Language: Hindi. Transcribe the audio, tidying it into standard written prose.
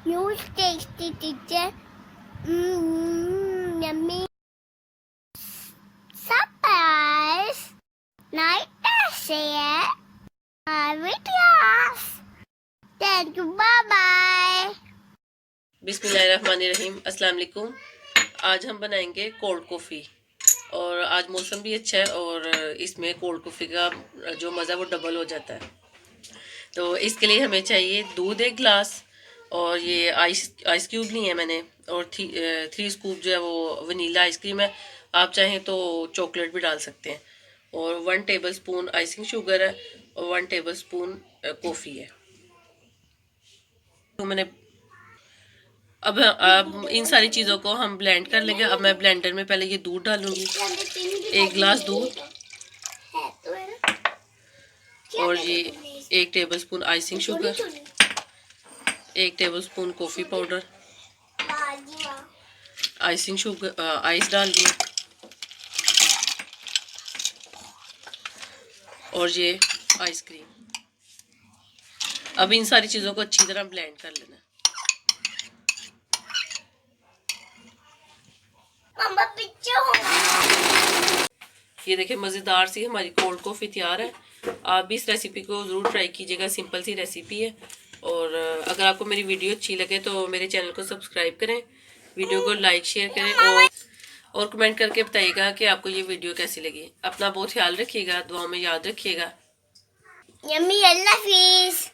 Huge tasty teacher. Yummy. Surprise. Night share. Videos. Thank you. Bye bye. बिस्मिल्लाहिर्रहमानिर्रहीम। अस्सलाम वालेकुम। आज हम बनाएंगे कोल्ड कॉफ़ी और आज मौसम भी अच्छा है और इसमें कोल्ड कॉफ़ी का जो मज़ा वो डबल हो जाता है। तो इसके लिए हमें चाहिए दूध 1 गिलास और ये आइस क्यूब लिए हैं मैंने और 3 स्कूप जो है वो वनीला आइसक्रीम है। आप चाहें तो चॉकलेट भी डाल सकते हैं और 1 टेबल स्पून आइसिंग शुगर है और 1 टेबल स्पून कॉफ़ी है। तो मैंने अब इन सारी चीज़ों को हम ब्लेंड कर लेंगे। अब मैं ब्लेंडर में पहले ये दूध डालूंगी, 1 गिलास दूध और ये 1 table spoon icing sugar, 1 table spoon coffee powder, icing sugar ice डाल दिए और ये आइसक्रीम। अब इन सारी चीज़ों को अच्छी तरह ब्लेंड कर लेना। ये देखिए मज़ेदार सी हमारी कोल्ड कॉफ़ी तैयार है। आप भी इस रेसिपी को ज़रूर ट्राई कीजिएगा, सिंपल सी रेसिपी है। और अगर आपको मेरी वीडियो अच्छी लगे तो मेरे चैनल को सब्सक्राइब करें, वीडियो को लाइक शेयर करें और कमेंट करके बताइएगा कि आपको ये वीडियो कैसी लगी। अपना बहुत ख्याल रखिएगा, दुआ में याद रखिएगा। यम्मी अल्लाह हाफिज़।